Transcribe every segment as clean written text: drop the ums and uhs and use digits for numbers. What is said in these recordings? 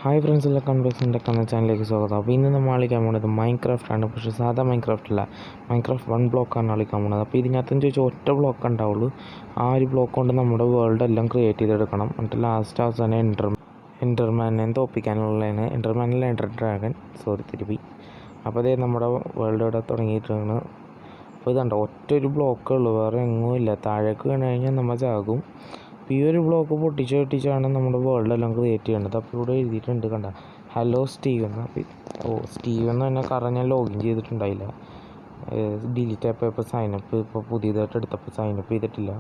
Hi friends, എല്ലാ കൺവേഴ്സിൻ്റെ എന്ന ചാനലിലേക്ക് സ്വാഗതം. അപ്പോൾ ഇന്ന് നമ്മൾ കളിക്കാൻ പോകുന്നത് മൈൻക്രാഫ്റ്റ് ആണ്. പക്ഷേ സാധാ മൈൻക്രാഫ്റ്റ് അല്ല, മൈൻക്രാഫ്റ്റ് 1 ബ്ലോക്കാണ് കളിക്കാൻ പോകുന്നത്. അപ്പോൾ ഇതിനകത്തെന്ന് ചോദിച്ചാൽ ഒറ്റ ബ്ലോക്ക് ഉണ്ടാവുള്ളൂ. ആ ഒരു ബ്ലോക്ക് കൊണ്ട് നമ്മുടെ വേൾഡ് എല്ലാം ക്രിയേറ്റ് ചെയ്തെടുക്കണം. എന്നിട്ട് ലാസ്റ്റ് അവസാനം എൻ്റർമാനെ തോപ്പിക്കാനുള്ളതാണ്. എൻ്റർമാനല്ല, എൻ്റർ ഡ്രാഗൺ, തിരുപ്പി. അപ്പോൾ അതേ നമ്മുടെ വേൾഡ് ഇവിടെ തുടങ്ങിയിട്ടാണ്. അപ്പോൾ ഇതുണ്ട്, ഒറ്റൊരു ബ്ലോക്കേ ഉള്ളൂ, വേറെ എങ്ങും ഇല്ല. താഴേക്ക് വീണ് കഴിഞ്ഞാൽ നമ്മൾ ചാകും. ഈ ഒരു ബ്ലോക്ക് പൊട്ടിച്ചാണ് നമ്മുടെ വേൾഡെല്ലാം ക്രിയേറ്റ് ചെയ്യേണ്ടത്. അപ്പോൾ ഇവിടെ എഴുതിയിട്ടുണ്ട്, കണ്ട, ഹലോ സ്റ്റീവ് എന്ന്. സ്റ്റീവ് എന്ന് തന്നെ കാരണം ഞാൻ ലോഗിൻ ചെയ്തിട്ടുണ്ടായില്ല, ഡിലീറ്റ് ആയപ്പോൾ സൈനപ്പ് ഇപ്പോൾ പുതിയതായിട്ട് എടുത്തപ്പോൾ സൈനപ്പ് ചെയ്തിട്ടില്ല.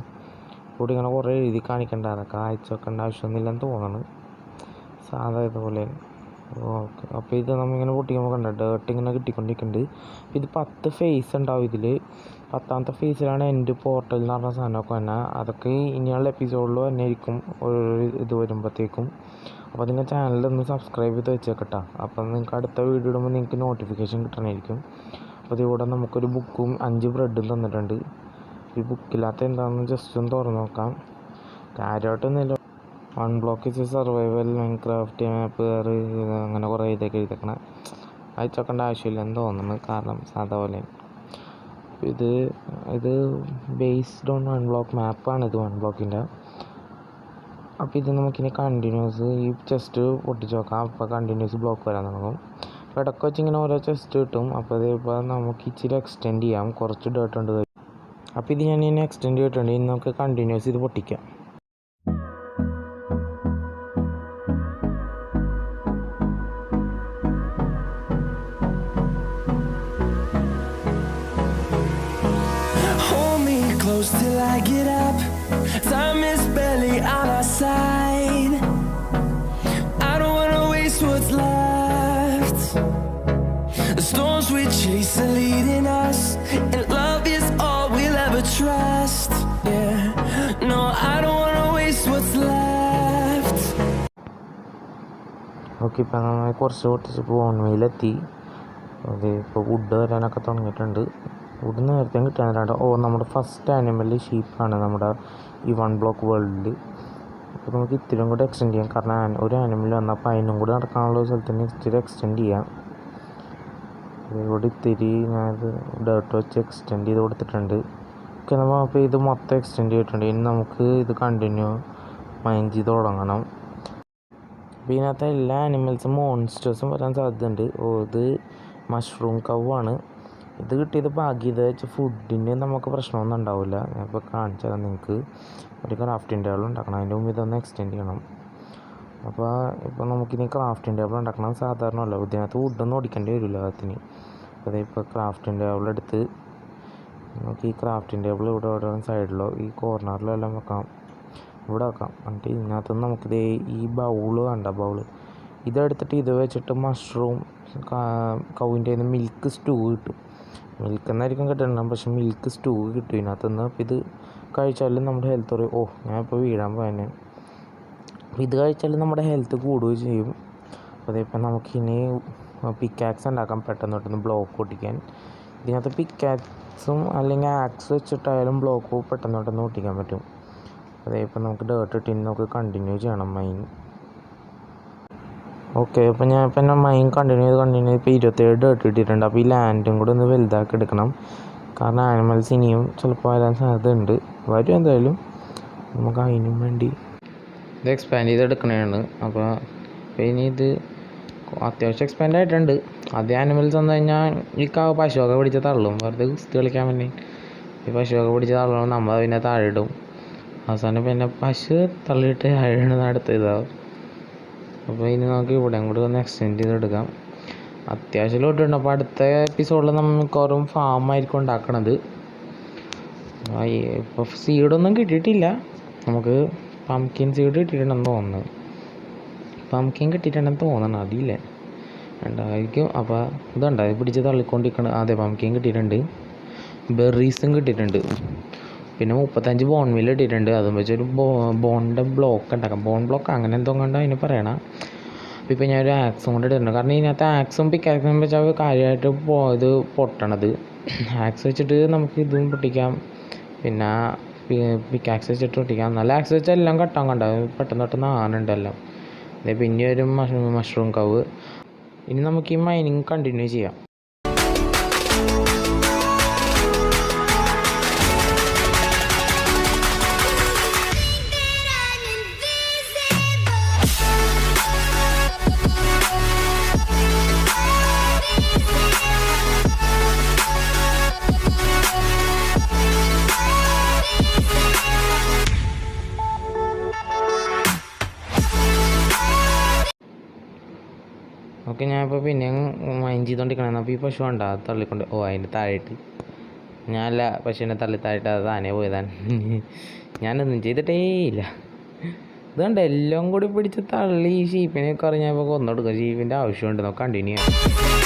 ഇവിടെ ഇങ്ങനെ കുറേ എഴുതി കാണിക്കേണ്ട, അതൊക്കെ അയച്ചു വെക്കേണ്ട ആവശ്യമൊന്നുമില്ലെന്ന് തോന്നുന്നു, സാധാ ഇതുപോലെ. ഓക്കെ, അപ്പോൾ ഇത് നമ്മളിങ്ങനെ പൊട്ടിക്കുമ്പോൾ കണ്ട ഡേർട്ട് ഇങ്ങനെ കിട്ടിക്കൊണ്ടിരിക്കുന്നുണ്ട്. ഇത് 10 ഫേസ് ഉണ്ടാവും. ഇതിൽ 10ാമത്തെ ഫേസിലാണ് എൻ്റെ പോർട്ടൽ എന്ന് പറഞ്ഞ സാധനമൊക്കെ തന്നെ. അതൊക്കെ ഇനിയുള്ള എപ്പിസോഡിൽ തന്നെ ആയിരിക്കും ഒരു ഇത് വരുമ്പോഴത്തേക്കും. അപ്പോൾ നിങ്ങൾ ചാനലൊന്ന് സബ്സ്ക്രൈബ് ചെയ്ത് വെച്ചേക്കട്ടോ. അപ്പോൾ നിങ്ങൾക്ക് അടുത്ത വീഡിയോ ഇടുമ്പോൾ നിങ്ങൾക്ക് നോട്ടിഫിക്കേഷൻ കിട്ടണമായിരിക്കും. അപ്പോൾ ഇതിവിടെ നമുക്കൊരു ബുക്കും 5 ബ്രെഡും തന്നിട്ടുണ്ട്. ഈ ബുക്കില്ലാത്ത എന്താണെന്ന് ജസ്റ്റ് ഒന്ന് തുറന്ന് നോക്കാം. കാര്യമായിട്ടൊന്നുമില്ല. 1 ബ്ലോക്ക് വെച്ച് സർവൈവൽ, മൈൻക്രാഫ്റ്റ് മാപ്പ്, അങ്ങനെ കുറേ ഇതൊക്കെ എഴുതേക്കണം. അയച്ചോക്കേണ്ട ആവശ്യമില്ല എന്ന് തോന്നുന്നു, കാരണം സാധാ പോലെ. ഇത് ബേസ്ഡ് ഓൺ 1 ബ്ലോക്ക് മാപ്പാണ്. ഇത് 1 ബ്ലോക്കിൻ്റെ. അപ്പോൾ ഇത് നമുക്കിനി കണ്ടിന്യൂസ് ഈ ചെസ്റ്റ് പൊട്ടിച്ച് നോക്കാം. അപ്പോൾ കണ്ടിന്യൂസ് ബ്ലോക്ക് വരാൻ തുടങ്ങും. അപ്പോൾ ഇടയ്ക്ക് വെച്ച് ഇങ്ങനെ ഓരോ ചെസ്റ്റ് കിട്ടും. അപ്പോൾ ഇതിപ്പോൾ നമുക്ക് ഇച്ചിരി എക്സ്റ്റെൻഡ് ചെയ്യാം, കുറച്ച് ഡേർട്ട് ഉണ്ട്. അപ്പോൾ ഇത് ഞാൻ ഇനി എക്സ്റ്റെൻഡ് ചെയ്തിട്ടുണ്ട്. ഇനി നമുക്ക് കണ്ടിന്യൂസ് ഇത് പൊട്ടിക്കാം. Till I get up, time is barely on our side. I don't wanna waste what's left. The storms we chase are leading us, and love is all we'll ever trust. Yeah, no, I don't wanna waste what's left. Okay, ഇപ്പം നമ്മൾ കുറച്ച് പൊട്ടിച്ചപ്പോൾ ഓൺവയിലെത്തി. അതെ, ഇപ്പോൾ would വരാനൊക്കെ തുടങ്ങിയിട്ടുണ്ട്. Would നേരത്തെ കിട്ടാനായിട്ട്. നമ്മുടെ ഫസ്റ്റ് ആനിമൽ ഷീപ്പാണ് നമ്മുടെ ഈ 1 ബ്ലോക്ക് വേൾഡിൽ. അപ്പോൾ നമുക്ക് ഇത്തിരി കൂടെ എക്സ്റ്റെൻഡ് ചെയ്യാം, കാരണം ഒരു ആനിമൽ വന്നാൽ അപ്പോൾ അതിനും കൂടെ നടക്കാനുള്ള സ്ഥലത്തിന് ഇത്തിരി എക്സ്റ്റെൻഡ് ചെയ്യാം. ഇവിടെ ഇത്തിരി ഞാനത് ഡേർട്ട് വെച്ച് എക്സ്റ്റെൻഡ് ചെയ്ത് കൊടുത്തിട്ടുണ്ട്. ഓക്കെ, നമ്മൾ അപ്പോൾ ഇത് മൊത്തം എക്സ്റ്റെൻഡ് ചെയ്തിട്ടുണ്ട്. ഇനി നമുക്ക് ഇത് കണ്ടിന്യൂ മൈൻ ചെയ്ത് തുടങ്ങണം. അപ്പോൾ ഇതിനകത്ത് എല്ലാ ആനിമൽസും മോൺസ്റ്റേഴ്സും വരാൻ സാധ്യതയുണ്ട്. ഇത് മഷ്റൂം കവാണ്. ഇത് കിട്ടിയത് ഭാഗ്യം. ഇത് വെച്ച് ഫുഡിന് നമുക്ക് പ്രശ്നമൊന്നും ഉണ്ടാവില്ല. ഞാൻ ഇപ്പോൾ കാണിച്ചു തരാം നിങ്ങൾക്ക്. ഒരു ക്രാഫ്റ്റിംഗ് ടേബിൾ ഉണ്ടാക്കണം, അതിൻ്റെ മുമ്പ് ഇതൊന്ന് എക്സ്റ്റെൻഡ് ചെയ്യണം. ഇപ്പോൾ നമുക്കിനി ക്രാഫ്റ്റിംഗ് ടേബിൾ ഉണ്ടാക്കണം. സാധാരണ അല്ല, ഇതിനകത്ത് വുഡൊന്നും ഓടിക്കേണ്ടി വരില്ല അതിന്. അപ്പോൾ ഇപ്പോൾ ക്രാഫ്റ്റിംഗ് ടേബിൾ എടുത്ത് നമുക്ക് ഈ ക്രാഫ്റ്റിംഗ് ടേബിൾ ഇവിടെ സൈഡിലോ ഈ കോർണറിലോ എല്ലാം വെക്കാം. ഇവിടെ വെക്കാം. എന്നിട്ട് ഇതിനകത്ത് നമുക്കിത് ഈ ബൗള് വേണ്ട, ബൗള് ഇതെടുത്തിട്ട് ഇത് വെച്ചിട്ട് മഷ്റൂം കൗവിൻ്റെ മിൽക്ക് സ്റ്റൂ കിട്ടും. മിൽക്ക് എന്നായിരിക്കും കിട്ടണം, പക്ഷെ മിൽക്ക് സ്റ്റൂ കിട്ടും ഇതിനകത്തുനിന്ന്. അപ്പോൾ ഇത് കഴിച്ചാലും നമ്മുടെ ഹെൽത്ത് പറയും. ഞാനിപ്പോൾ വീഴാൻ പോയനെ. അപ്പോൾ ഇത് കഴിച്ചാലും നമ്മുടെ ഹെൽത്ത് കൂടുകയും ചെയ്യും. അപ്പോൾ അതിപ്പോൾ നമുക്കിനി പിക്കാക്സ് ഉണ്ടാക്കാം, പെട്ടെന്ന് ബ്ലോക്ക് പൊട്ടിക്കാൻ. ഇതിനകത്ത് പിക്കാക്സും അല്ലെങ്കിൽ ആക്സ് വെച്ചിട്ടായാലും ബ്ലോക്ക് പെട്ടെന്ന് പൊട്ടിക്കാൻ പറ്റും. അതേപ്പോൾ നമുക്ക് ഡേർട്ട് ഇട്ടിന് നമുക്ക് കണ്ടിന്യൂ ചെയ്യണം മൈൻ. ഓക്കെ, അപ്പോൾ ഞാൻ ഇപ്പം മൈൻ കണ്ടിന്യൂ ചെയ്ത് ഇപ്പോൾ 27 ഡേർട്ട് ഇട്ടിട്ടുണ്ട്. അപ്പോൾ ഈ ലാൻഡും കൂടെ ഒന്ന് വലുതാക്കി എടുക്കണം, കാരണം ആനിമൽസ് ഇനിയും ചിലപ്പോൾ വരാൻ സാധ്യതയുണ്ട്. വരും എന്തായാലും. നമുക്ക് അതിനും വേണ്ടി ഇത് എക്സ്പാൻഡ് ചെയ്തെടുക്കണതാണ്. അപ്പോൾ ഇനി ഇത് അത്യാവശ്യം എക്സ്പാൻഡ് ആയിട്ടുണ്ട്. അതേ ആനിമൽസ് വന്നു കഴിഞ്ഞാൽ ഈ പശുവൊക്കെ പിടിച്ച് തള്ളും, വെറുതെ കുസ്തി കളിക്കാൻ വേണ്ടി. ഈ പശുവൊക്കെ പിടിച്ച് തള്ളുമ്പോൾ നമ്മൾ പിന്നെ താഴെ ഇടും. അവസാനം പിന്നെ പശു തള്ളിയിട്ട് താഴെ അടുത്ത് ഇതാവും. അപ്പോൾ ഇനി നമുക്ക് ഇവിടെ കൂടെ ഒന്ന് എക്സ്റ്റെൻഡ് ചെയ്തെടുക്കാം. അത്യാവശ്യം ലോട്ടുണ്ട്. അപ്പോൾ അടുത്ത എപ്പിസോഡിൽ നമ്മൾ മിക്കവാറും ഫാമായിരിക്കും ഉണ്ടാക്കണത്. ഇപ്പോൾ സീഡൊന്നും കിട്ടിയിട്ടില്ല നമുക്ക്. പംകിൻ സീഡ് കിട്ടിയിട്ടുണ്ടെന്ന് തോന്നുന്നു. അതില്ലേ ഉണ്ടായിരിക്കും. അപ്പോൾ ഇതുണ്ടായി പിടിച്ച് തള്ളിക്കൊണ്ടിരിക്കണം. അതെ, പംകിൻ കിട്ടിയിട്ടുണ്ട്. ബെറീസും കിട്ടിയിട്ടുണ്ട്. പിന്നെ 35 ബോൺ മീൽ ഇട്ടിട്ടുണ്ട്. അതും വെച്ചൊരു ബോണിൻ്റെ ബ്ലോക്ക് ഉണ്ടാക്കാം. ബോൺ ബ്ലോക്ക് അങ്ങനെ എന്തോ കണ്ടോ അതിന് പറയണം. അപ്പോൾ ഇപ്പോൾ ഞാനൊരു ആക്സും കൊണ്ട് ഇട്ടിട്ടുണ്ട്, കാരണം ഇതിനകത്ത് ആക്സും പിക്കാക്സും വെച്ചാൽ കാര്യമായിട്ട് ഇത് പൊട്ടണത്. ആക്സ് വെച്ചിട്ട് നമുക്ക് ഇതും പൊട്ടിക്കാം, പിന്നെ പിക്കാക്സ് വെച്ചിട്ട് ഒട്ടിക്കാം. നല്ല ആക്സ് വെച്ചാൽ എല്ലാം കട്ടാൻ കണ്ട പെട്ടെന്ന് പെട്ടെന്ന് ആനുണ്ടെല്ലാം. അതേ പിന്നെ ഒരു മഷ്റൂം കവ്. ഇനി നമുക്ക് ഈ മൈനിങ് കണ്ടിന്യൂ ചെയ്യാം. ഓക്കെ, ഞാനിപ്പോൾ പിന്നെ മൈൻഡ് ചെയ്തുകൊണ്ടിരിക്കണം. അപ്പോൾ ഈ പശു വേണ്ട തള്ളിക്കൊണ്ട് അതിൻ്റെ താഴെയിട്ട് ഞാനല്ല പശുവിനെ താഴെയിട്ട് അത് താനേ പോയതാണ്. ഞാനൊന്നും ചെയ്തിട്ടേ ഇല്ല. ഇതുകൊണ്ട് എല്ലാം കൂടി പിടിച്ച് തള്ളി ഈ ഷീപ്പിനെ പറഞ്ഞപ്പോൾ കൊന്നൊടുക്കുക. ഷീപ്പിൻ്റെ ആവശ്യമുണ്ട്, നമുക്ക് കണ്ടിന്യൂ ചെയ്യാം.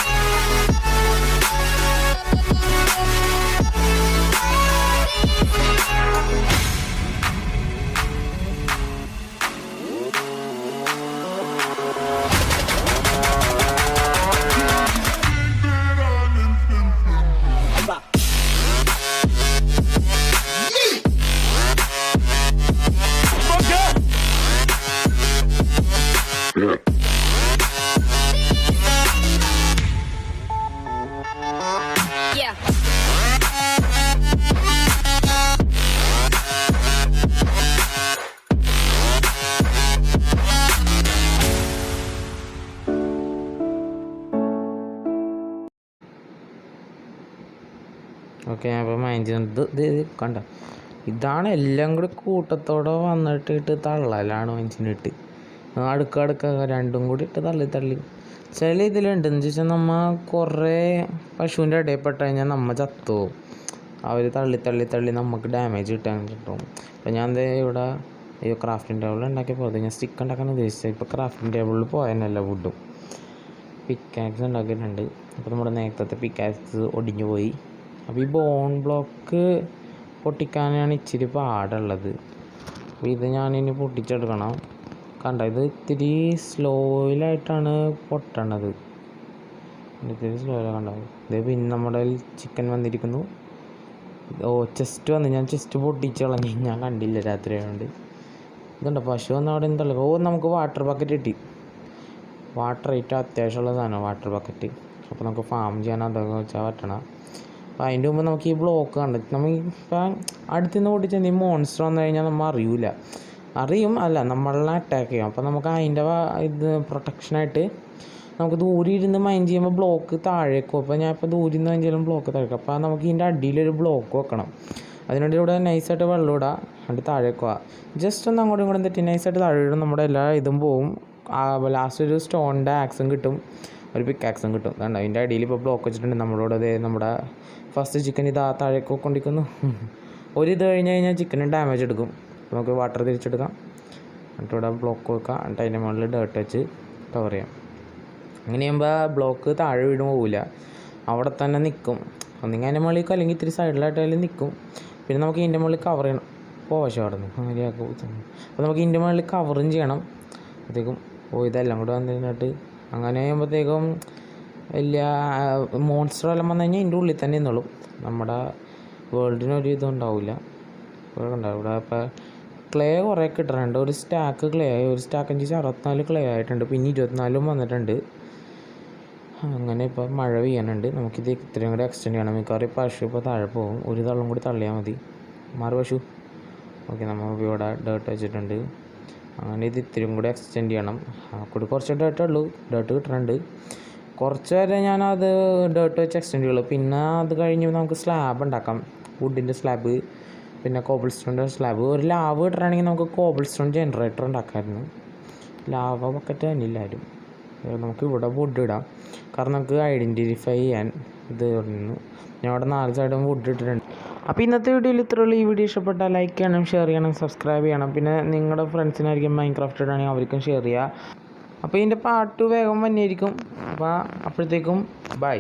ഓക്കെ, ഞാൻ ഇപ്പോൾ മൈൻഡ് ചെയ്യുന്നത് ഇത് കണ്ട, ഇതാണ് എല്ലാം കൂടി കൂട്ടത്തോടെ വന്നിട്ട് തള്ളലാണ് മനുഷ്യനിട്ട് അടുക്ക രണ്ടും കൂടി ഇട്ട് തള്ളി. ചില ഇതിലുണ്ടെന്ന് ചോദിച്ചാൽ നമ്മൾ കുറേ പശുവിൻ്റെ ഇടയിൽ പെട്ട് കഴിഞ്ഞാൽ നമ്മൾ ചത്തുപോകും. അവർ തള്ളി നമുക്ക് ഡാമേജ് കിട്ടാൻ കിട്ടും. അപ്പോൾ ഞാൻ എന്താ ഇവിടെ ഈ ക്രാഫ്റ്റിംഗ് ടേബിൾ ഉണ്ടാക്കിയപ്പോൾ ഞാൻ സ്റ്റിക്ക് ഉണ്ടാക്കാൻ ഉദ്ദേശിച്ചത്. ഇപ്പോൾ ക്രാഫ്റ്റിംഗ് ടേബിളിൽ പോയതന്നെയല്ല വുഡും. പിക്കാക്സ് ഉണ്ടാക്കിയിട്ടുണ്ട്. അപ്പോൾ നമ്മുടെ നേരത്തെ പിക്കാക്സ് ഒടിഞ്ഞു പോയി. അപ്പോൾ ഈ ബോൺ ബ്ലോക്ക് പൊട്ടിക്കാനാണ് ഇച്ചിരി പാടുള്ളത്. അപ്പോൾ ഇത് ഞാനിനി പൊട്ടിച്ചെടുക്കണം. കണ്ട, ഇത് ഇത്തിരി സ്ലോയിലായിട്ടാണ് പൊട്ടണത്. ഇത്തിരി സ്ലോയിലാണ് കണ്ടത്. ഇത് പിന്നെ നമ്മുടെ ചിക്കൻ വന്നിരിക്കുന്നു. ചെസ്റ്റ് വന്ന് ഞാൻ ചെസ്റ്റ് പൊട്ടിച്ച് കളഞ്ഞു. ഞാൻ കണ്ടില്ല രാത്രി ആയതുകൊണ്ട്. ഇതുണ്ട് പശു വന്ന് അവിടെ എന്തല്ല. നമുക്ക് വാട്ടർ ബക്കറ്റ് കിട്ടി. വാട്ടർ ഏറ്റവും അത്യാവശ്യമുള്ള സാധനം വാട്ടർ ബക്കറ്റ്. അപ്പോൾ നമുക്ക് ഫാം ചെയ്യാൻ അതൊക്കെ വെച്ചാൽ പറ്റണം. അപ്പോൾ അതിൻ്റെ മുമ്പ് നമുക്ക് ഈ ബ്ലോക്ക് കണ്ടിട്ട് നമുക്കിപ്പോൾ അടുത്തുനിന്ന് പൊട്ടിച്ച് ഈ മോൺസ്റ്റർ വന്നു കഴിഞ്ഞാൽ നമ്മൾ അറിയും നമ്മളെ അറ്റാക്ക് ചെയ്യും. അപ്പോൾ നമുക്ക് അതിൻ്റെ ഇത് പ്രൊട്ടക്ഷനായിട്ട് നമുക്ക് ദൂരെ ഇരുന്ന് മൈൻഡ് ചെയ്യുമ്പോൾ ബ്ലോക്ക് താഴേക്കും. അപ്പോൾ ഞാൻ ഇപ്പോൾ ദൂരെ നിന്ന് മൈൻഡ് ചെയ്യുമ്പോൾ ബ്ലോക്ക് താഴേക്കും. അപ്പോൾ നമുക്ക് ഇതിൻ്റെ അടിയിലൊരു ബ്ലോക്ക് വെക്കണം. അതിനുവേണ്ടി ഇവിടെ നൈസായിട്ട് വെള്ളം ഇടുക, എന്നിട്ട് താഴേക്കുക. ജസ്റ്റ് ഒന്ന് അങ്ങോട്ടും ഇങ്ങോട്ടും തെറ്റി നൈസായിട്ട് താഴെ ഇടും. നമ്മുടെ എല്ലാ ഇതും പോവും. ലാസ്റ്റ് ഒരു സ്റ്റോണിൻ്റെ ആക്സും കിട്ടും, ഒരു പിക്കാക്സും കിട്ടും. അതുകൊണ്ട് അതിൻ്റെ അടിയിൽ ഇപ്പോൾ ബ്ലോക്ക് വെച്ചിട്ടുണ്ട്. നമ്മളോട് നമ്മുടെ ഫസ്റ്റ് ചിക്കൻ ഇതാ താഴേക്ക് കൊണ്ടിരിക്കുന്നു. ഇത് കഴിഞ്ഞ് കഴിഞ്ഞാൽ ചിക്കന് ഡാമേജ് എടുക്കും. നമുക്ക് വാട്ടർ തിരിച്ചെടുക്കാം, എന്നിട്ട് ഇവിടെ ബ്ലോക്ക് വെക്കാം, എന്നിട്ട് അതിൻ്റെ മുകളിൽ ഡേർട്ട് വെച്ച് കവർ ചെയ്യാം. അങ്ങനെ ചെയ്യുമ്പോൾ ബ്ലോക്ക് താഴെ വീഴും പോവില്ല, അവിടെ തന്നെ നിൽക്കും. ഒന്നെങ്കിൽ അതിൻ്റെ മുകളിൽ അല്ലെങ്കിൽ ഇത്തിരി സൈഡിലായിട്ടായാലും നിൽക്കും. പിന്നെ നമുക്ക് ഇതിൻ്റെ മുകളിൽ കവർ ചെയ്യണം. പക്ഷേ അവിടെ നിന്ന് അങ്ങനെയാക്കും. അപ്പോൾ നമുക്ക് ഇതിൻ്റെ മുകളിൽ കവറും ചെയ്യണം. അപ്പോഴത്തേക്കും ഇതെല്ലാം കൂടെ വന്നിട്ട് അങ്ങനെ ചെയ്യുമ്പോഴത്തേക്കും വലിയ മോൺസ്റ്റർ എല്ലാം വന്നു കഴിഞ്ഞാൽ ഇതിൻ്റെ ഉള്ളിൽ തന്നെ നിന്നോളും. നമ്മുടെ വേൾഡിനൊരു ഇതും ഉണ്ടാവില്ല. ഇവിടെ ഇപ്പോൾ ക്ലേ കുറേ കിട്ടുന്നുണ്ട്. ഒരു സ്റ്റാക്ക് ക്ലേ ആയി, ഒരു സ്റ്റാക്ക് 64 ക്ലേ ആയിട്ടുണ്ട്. പിന്നെ 24 വന്നിട്ടുണ്ട്. അങ്ങനെ ഇപ്പോൾ മഴ പെയ്യാനുണ്ട്. നമുക്കിത് ഇത്രയും കൂടി എക്സ്റ്റെൻഡ് ചെയ്യണം. മിക്കവാറും പശു ഇപ്പോൾ താഴെ പോകും. ഒരു തള്ളും കൂടി തള്ളിയാൽ മതി. മാറി പശു. ഓക്കെ, നമ്മൾ ഇവിടെ ഡേർട്ട് വെച്ചിട്ടുണ്ട്. അങ്ങനെ ഇത് ഇത്രയും കൂടി എക്സ്റ്റെൻഡ് ചെയ്യണം. കൂടി കുറച്ച് ഡേർട്ട് കിട്ടുന്നുണ്ട്. കുറച്ച് വരെ ഞാനത് ഡേർട്ട് വെച്ച് എക്സ്റ്റെൻഡ് ചെയ്യുള്ളൂ. പിന്നെ അത് കഴിഞ്ഞ് നമുക്ക് സ്ലാബ് ഉണ്ടാക്കാം. വുഡിൻ്റെ സ്ലാബ്, പിന്നെ കോബിൾ സ്റ്റോണിൻ്റെ സ്ലാബ്. ഒരു ലാവ് കിട്ടുകയാണെങ്കിൽ നമുക്ക് കോബിൾ സ്റ്റോൺ ജനറേറ്റർ ഉണ്ടാക്കാമായിരുന്നു. ലാവ ബക്കറ്റ് തന്നെ ഇല്ലാരും. നമുക്ക് ഇവിടെ വുഡ് ഇടാം, കാരണം നമുക്ക് ഐഡൻറ്റിഫൈ ചെയ്യാൻ ഇത് ഇടുന്നു. ഞാൻ അവിടെ 4 സൈഡും വുഡ് ഇട്ടിട്ടുണ്ട്. അപ്പോൾ ഇന്നത്തെ വീഡിയോയിൽ ഇത്രയുള്ളൂ. ഈ വീഡിയോ ഇഷ്ടപ്പെട്ടാൽ ലൈക്ക് ചെയ്യണം, ഷെയർ ചെയ്യണം, സബ്സ്ക്രൈബ് ചെയ്യണം. പിന്നെ നിങ്ങളുടെ ഫ്രണ്ട്സിനായിരിക്കും മൈൻക്രാഫ്റ്റ് ഇടാണെങ്കിൽ അവർക്കും ഷെയർ ചെയ്യുക. അപ്പോൾ ഇതിൻ്റെ പാർട്ട് വേഗം വന്നെയായിരിക്കും. അപ്പോൾ അപ്പോഴത്തേക്കും ബൈ.